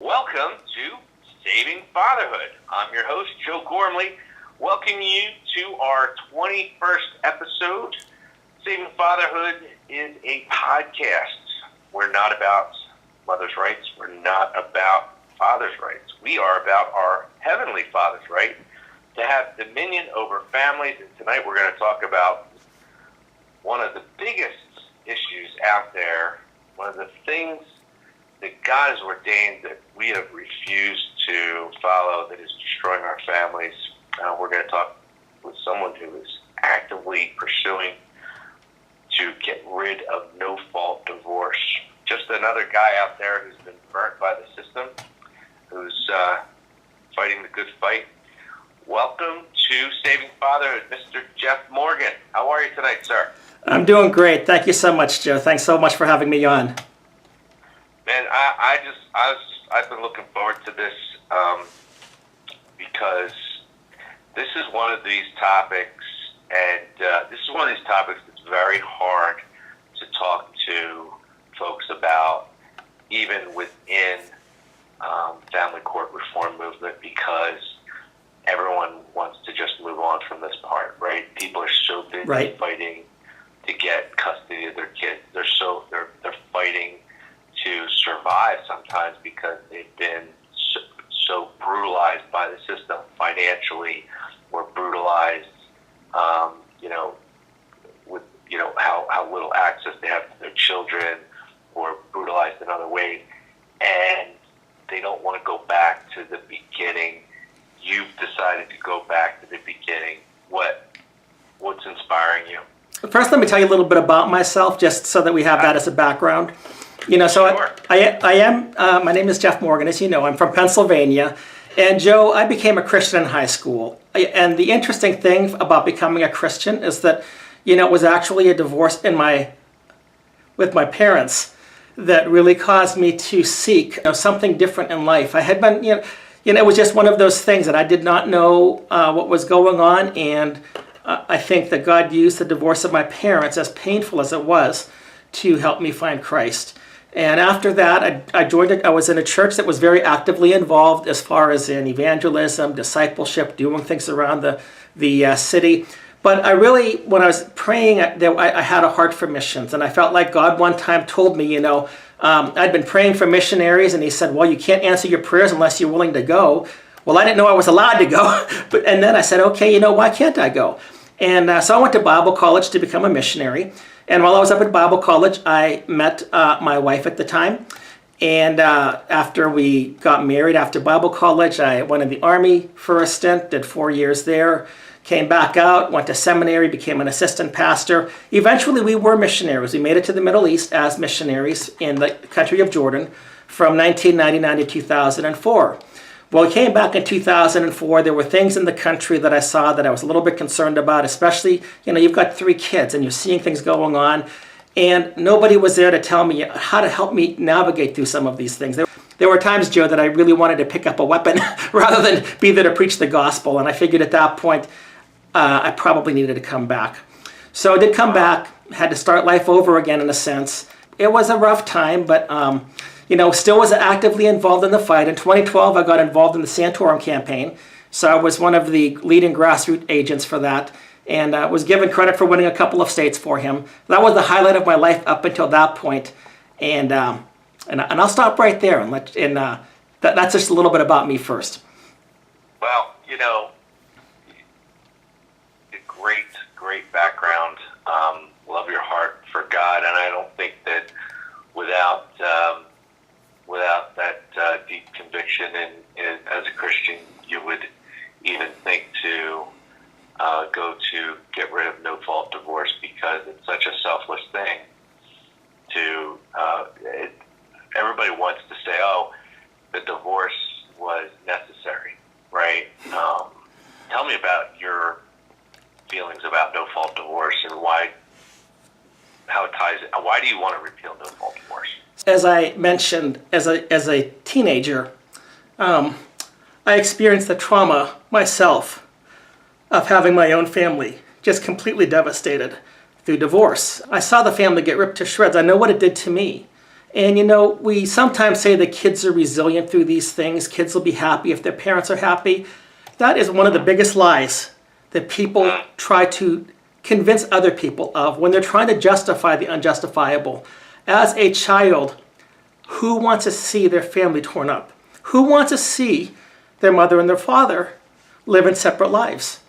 Welcome to Saving Fatherhood. I'm your host, Joe Gormley, welcoming you to our 21st episode. Saving Fatherhood is a podcast. We're not about mother's rights. We're not about father's rights. We are about our Heavenly Father's right to have dominion over families. And tonight we're going to talk about one of the biggest issues out there, one of the things that God has ordained that we have refused to follow that is destroying our families. We're going to talk with someone who is actively pursuing to get rid of no-fault divorce. Just another guy out there who's been burnt by the system, who's fighting the good fight. Welcome to Saving Fatherhood, Mr. Jeff Morgan. How are you tonight, sir? I'm doing great. Thank you so much, Joe. Thanks so much for having me on. Man, I've been looking forward to this because this is one of these topics, and this is one of these topics that's very hard to talk to folks about, even within family court reform movement, because everyone wants to just move on from this part, right? People are so busy fighting to get custody of their kids. They're fighting to survive sometimes because they've been so brutalized by the system financially, or brutalized, with how little access they have to their children, or brutalized in other ways, and they don't want to go back to the beginning. You've decided to go back to the beginning. What's inspiring you? First, let me tell you a little bit about myself, just so that we have that as a background. Sure. My name is Jeff Morgan, as you know. I'm from Pennsylvania. And Joe, I became a Christian in high school. And the interesting thing about becoming a Christian is that, it was actually a divorce with my parents that really caused me to seek something different in life. I had been, it was just one of those things that I did not know what was going on. And I think that God used the divorce of my parents, as painful as it was, to help me find Christ. And after that, I was in a church that was very actively involved as far as in evangelism, discipleship, doing things around the city. But when I was praying, I had a heart for missions. And I felt like God one time told me, I'd been praying for missionaries, and he said, well, you can't answer your prayers unless you're willing to go. Well, I didn't know I was allowed to go. And then I said, okay, why can't I go? And so I went to Bible college to become a missionary. And while I was up at Bible college, I met my wife at the time. And after we got married, after Bible college, I went in the Army for a stint, did 4 years there, came back out, went to seminary, became an assistant pastor. Eventually, we were missionaries. We made it to the Middle East as missionaries in the country of Jordan from 1999 to 2004. Well, we came back in 2004. There were things in the country that I saw that I was a little bit concerned about, especially, you've got 3 kids and you're seeing things going on, and nobody was there to tell me how to help me navigate through some of these things. There were times, Joe, that I really wanted to pick up a weapon rather than be there to preach the gospel, and I figured at that point I probably needed to come back. So I did come back, had to start life over again in a sense. It was a rough time, but still was actively involved in the fight. In 2012, I got involved in the Santorum campaign. So I was one of the leading grassroots agents for that, and was given credit for winning a couple of states for him. That was the highlight of my life up until that point. And I'll stop right there, that's just a little bit about me first. Well, great background. Love your heart for God, and I don't think that without that deep conviction as a Christian, you would even think to go to get rid of no-fault divorce, because it's such a selfless thing. Everybody wants to say, oh, the divorce was necessary, right? Tell me about your feelings about no-fault divorce and how it ties it. Why do you want to repeal no-fault divorce? As I mentioned, as a teenager, I experienced the trauma myself of having my own family just completely devastated through divorce. I saw the family get ripped to shreds. I know what it did to me. And we sometimes say that kids are resilient through these things. Kids will be happy if their parents are happy. That is one of the biggest lies that people try to convince other people of when they're trying to justify the unjustifiable. As a child, who wants to see their family torn up? Who wants to see their mother and their father live in separate lives?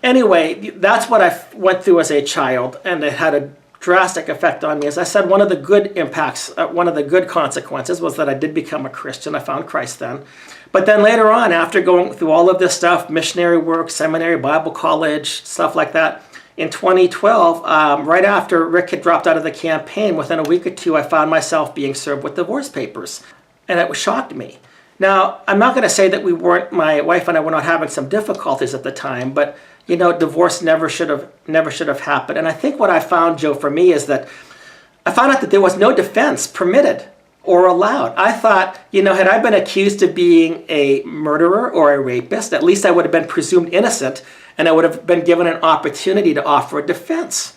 Anyway, that's what I went through as a child, and it had a drastic effect on me. As I said, one of the good impacts, one of the good consequences was that I did become a Christian. I found Christ then. But then later on, after going through all of this stuff, missionary work, seminary, Bible college, stuff like that, in 2012, right after Rick had dropped out of the campaign, within a week or two, I found myself being served with divorce papers. And it shocked me. Now, I'm not going to say that my wife and I were not having some difficulties at the time, but divorce never should have happened. And I think what I found, Joe, for me is that I found out that there was no defense permitted or allowed. I thought, had I been accused of being a murderer or a rapist, at least I would have been presumed innocent, and I would have been given an opportunity to offer a defense.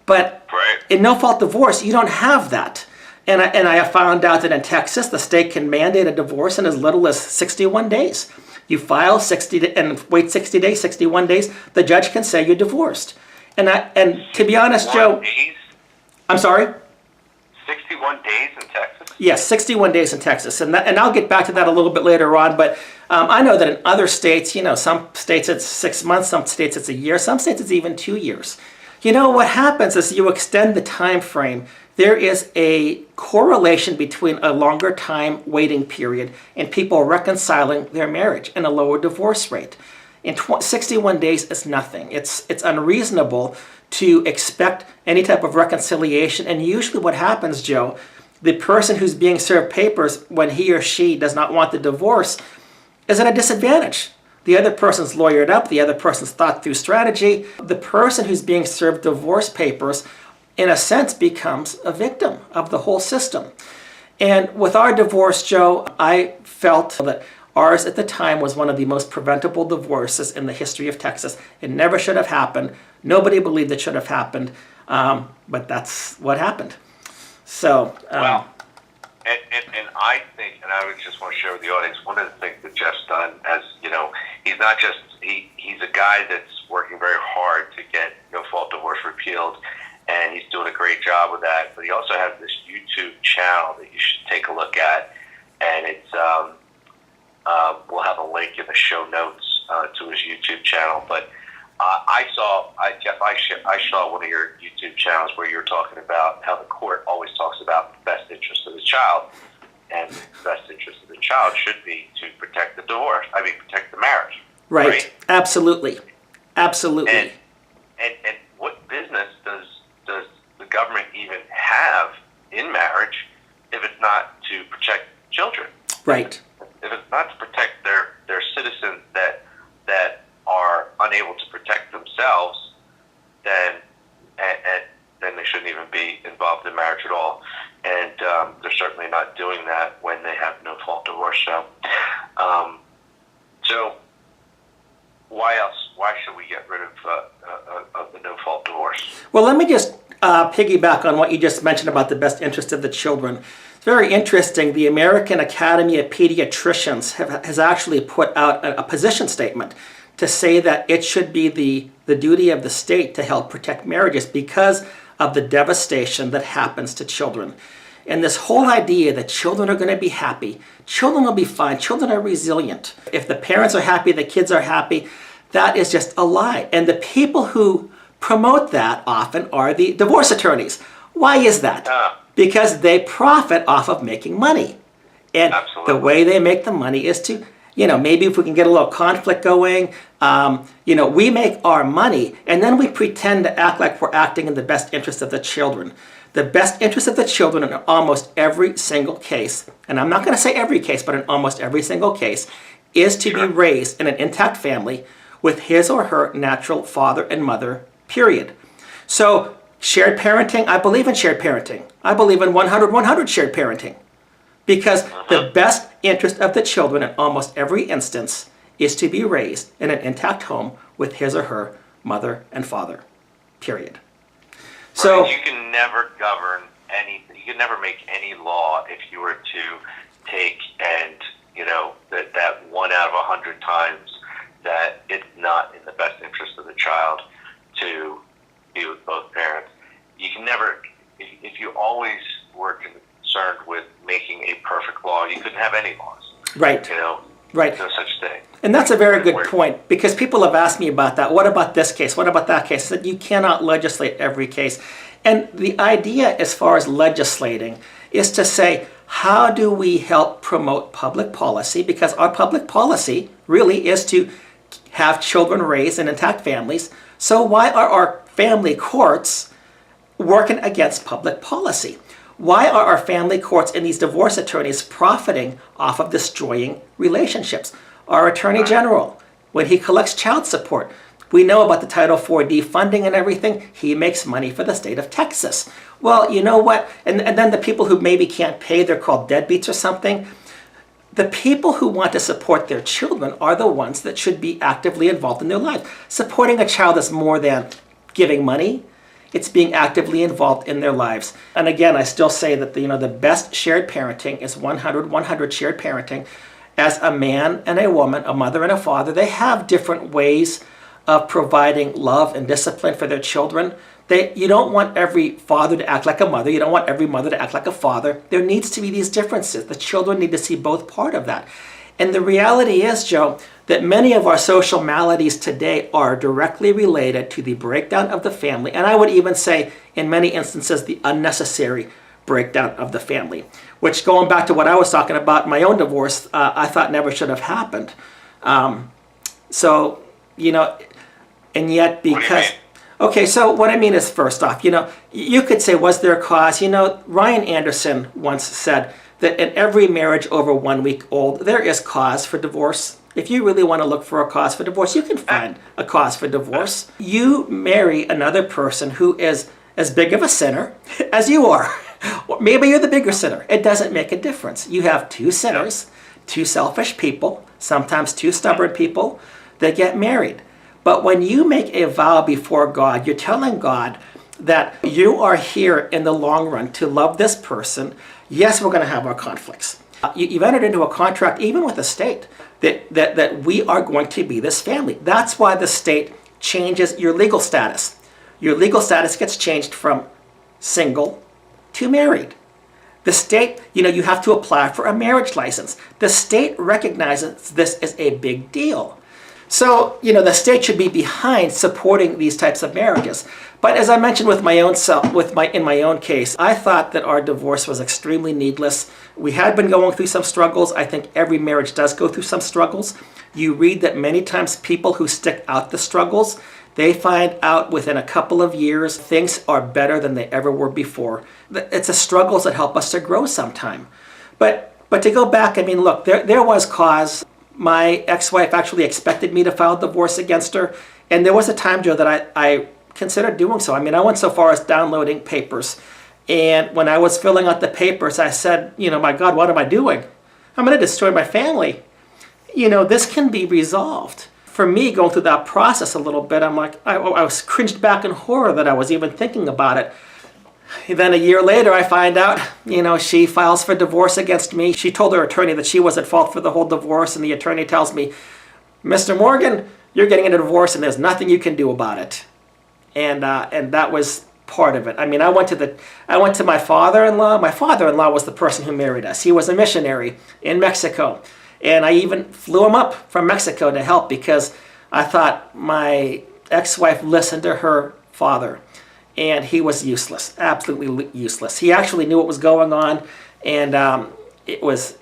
But in no-fault divorce, you don't have that. And I found out that in Texas, the state can mandate a divorce in as little as 61 days. You file 60 and wait 60 days, 61 days, the judge can say you're divorced. And to be honest, Joe, I'm sorry? 61 days in Texas? Yes, 61 days in Texas. And I'll get back to that a little bit later on, but I know that in other states, some states it's 6 months, some states it's a year, some states it's even 2 years. What happens is you extend the time frame. There is a correlation between a longer time waiting period and people reconciling their marriage and a lower divorce rate. In 61 days is nothing. It's unreasonable to expect any type of reconciliation. And usually what happens, Joe, the person who's being served papers when he or she does not want the divorce is at a disadvantage. The other person's lawyered up, the other person's thought through strategy. The person who's being served divorce papers, in a sense, becomes a victim of the whole system. And with our divorce, Joe, I felt that ours at the time was one of the most preventable divorces in the history of Texas. It never should have happened. Nobody believed it should have happened, but that's what happened. So, well, and I think, and I would just want to share with the audience, one of the things that Jeff's done, as he's not just he's a guy that's working very hard to get no-fault divorce repealed, and he's doing a great job with that. But he also has this YouTube channel that you should take a look at, and it's we'll have a link in the show notes to his YouTube channel. But Jeff, I saw one of your YouTube channels where you're talking about how the court always talks about the best interest of the child, and the best interest of the child should be to protect the protect the marriage. Right? Absolutely. And what business does the government even have in marriage if it's not to protect children? Right. If it's not to protect their citizens that are unable to protect themselves, then they shouldn't even be involved in marriage at all. And they're certainly not doing that when they have no-fault divorce. So why else? Why should we get rid of the no-fault divorce? Well, let me just piggyback on what you just mentioned about the best interest of the children. It's very interesting. The American Academy of Pediatricians has actually put out a position statement to say that it should be the duty of the state to help protect marriages because of the devastation that happens to children. And this whole idea that children are going to be happy, children will be fine, children are resilient. If the parents are happy, the kids are happy, that is just a lie. And the people who promote that often are the divorce attorneys. Why is that? Because they profit off of making money. And Absolutely. The way they make the money is to, maybe if we can get a little conflict going, we make our money and then we pretend to act like we're acting in the best interest of the children. The best interest of the children in almost every single case, and I'm not going to say every case, but in almost every single case, is to be raised in an intact family with his or her natural father and mother, period. So shared parenting, I believe in shared parenting. I believe in 100-100 shared parenting. Because the best interest of the children in almost every instance is to be raised in an intact home with his or her mother and father, period. So you can never govern anything. could never make any law if you were to take and, that 1 out of 100 times that it's not in the best interest of the child to be with both parents. You can never, if you always were concerned with making a perfect law, you couldn't have any laws. Right. Right. No such thing. And that's a very good point, because people have asked me about that. What about this case? What about that case? I said, you cannot legislate every case. And the idea as far as legislating is to say, how do we help promote public policy? Because our public policy really is to have children raised in intact families. So why are our family courts working against public policy? Why are our family courts and these divorce attorneys profiting off of destroying relationships? Our Attorney General, when he collects child support, we know about the Title IV defunding and everything, he makes money for the state of Texas. Well, you know what? And then the people who maybe can't pay, they're called deadbeats or something. The people who want to support their children are the ones that should be actively involved in their lives. Supporting a child is more than giving money. It's being actively involved in their lives. And again, I still say that the best shared parenting is 100 shared parenting. As a man and a woman, a mother and a father, they have different ways of providing love and discipline for their children. You don't want every father to act like a mother. You don't want every mother to act like a father. There needs to be these differences. The children need to see both part of that. And the reality is, Joe, that many of our social maladies today are directly related to the breakdown of the family. And I would even say, in many instances, the unnecessary breakdown of the family. Which, going back to what I was talking about, my own divorce, I thought never should have happened. And yet because... Okay, so what I mean is, first off, you could say, was there a cause? Ryan Anderson once said that in every marriage over 1 week old, there is cause for divorce. If you really want to look for a cause for divorce, you can find a cause for divorce. You marry another person who is as big of a sinner as you are. Or maybe you're the bigger sinner. It doesn't make a difference. You have two sinners, two selfish people, sometimes two stubborn people that get married. But when you make a vow before God, you're telling God that you are here in the long run to love this person. Yes, we're going to have our conflicts. You've entered into a contract, even with the state, that we are going to be this family. That's why the state changes your legal status. Your legal status gets changed from single to married. The state, you have to apply for a marriage license. The state recognizes this as a big deal. So, the state should be behind supporting these types of marriages. But as I mentioned in my own case, I thought that our divorce was extremely needless. We had been going through some struggles. I think every marriage does go through some struggles. You read that many times people who stick out the struggles, they find out within a couple of years things are better than they ever were before. It's the struggles that help us to grow sometime. But to go back, look, there was cause. My ex-wife actually expected me to file divorce against her. And there was a time, Joe, that I considered doing so. I went so far as downloading papers. And when I was filling out the papers, I said, my God, what am I doing? I'm going to destroy my family. This can be resolved. For me, going through that process a little bit, I'm like, I was cringed back in horror that I was even thinking about it. Then a year later, I find out, she files for divorce against me. She told her attorney that she was at fault for the whole divorce, and the attorney tells me, Mr. Morgan, you're getting a divorce and there's nothing you can do about it. And that was part of it. I went to my father-in-law. My father-in-law was the person who married us. He was a missionary in Mexico. And I even flew him up from Mexico to help because I thought my ex-wife listened to her father. And he was useless, absolutely useless. He actually knew what was going on, and it was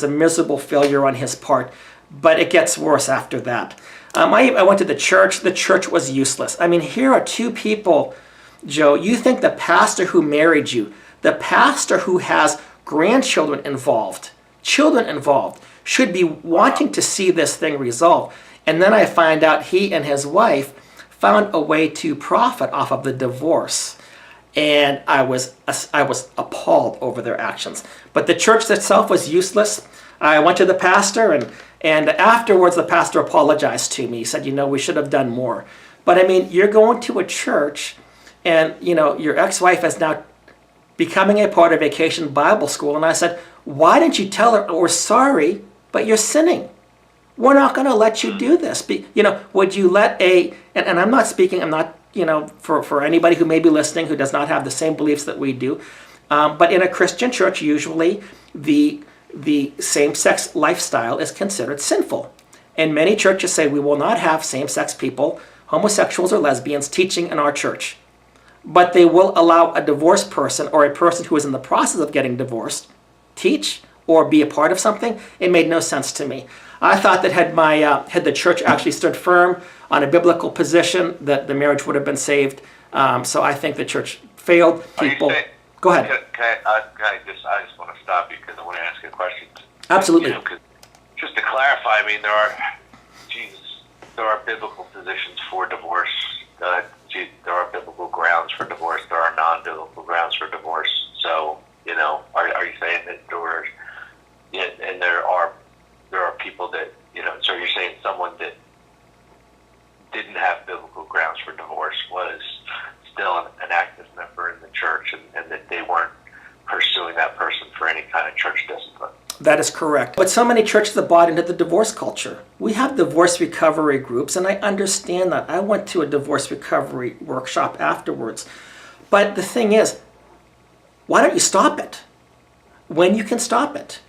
a miserable failure on his part. But it gets worse after that. I went to the church. The church was useless. Here are two people, Joe. You think the pastor who married you, the pastor who has grandchildren involved, children involved, should be wanting to see this thing resolved. And then I find out he and his wife found a way to profit off of the divorce. And I was appalled over their actions. But the church itself was useless. I went to the pastor, and afterwards the pastor apologized to me. He said, we should have done more. But you're going to a church, and your ex-wife has now becoming a part of Vacation Bible School. And I said, why didn't you tell her, we're sorry, but you're sinning? We're not going to let you do this. Would you let and I'm not speaking, for anybody who may be listening who does not have the same beliefs that we do, but in a Christian church, usually the same-sex lifestyle is considered sinful. And many churches say we will not have same-sex people, homosexuals or lesbians, teaching in our church. But they will allow a divorced person or a person who is in the process of getting divorced teach or be a part of something. It made no sense to me. I thought that had the church actually stood firm on a biblical position, that the marriage would have been saved. So I think the church failed people. Go ahead. I just want to stop you because I want to ask you a question. Absolutely. Just to clarify, there are biblical positions for divorce. There are biblical grounds for divorce. There are non-biblical grounds for divorce. So, are you saying that there are people that, so you're saying someone that didn't have biblical grounds for divorce was still an active member in the church, and that they weren't pursuing that person for any kind of church discipline? That is correct. But so many churches have bought into the divorce culture. We have divorce recovery groups, and I understand that. I went to a divorce recovery workshop afterwards. But the thing is, why don't you stop it when you can stop it?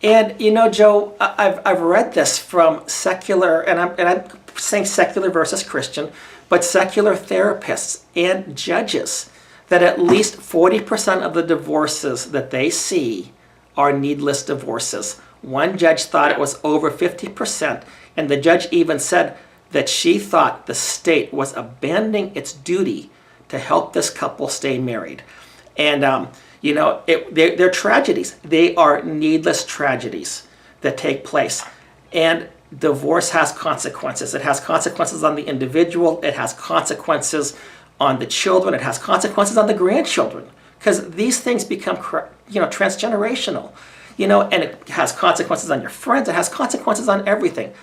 And, Joe, I've read this from secular, and I'm saying secular versus Christian, but secular therapists and judges, that at least 40% of the divorces that they see are needless divorces. One judge thought it was over 50%, and the judge even said that she thought the state was abandoning its duty to help this couple stay married. And, they're tragedies. They are needless tragedies that take place. And divorce has consequences. It has consequences on the individual. It has consequences on the children. It has consequences on the grandchildren. Because these things become, transgenerational, and it has consequences on your friends. It has consequences on everything.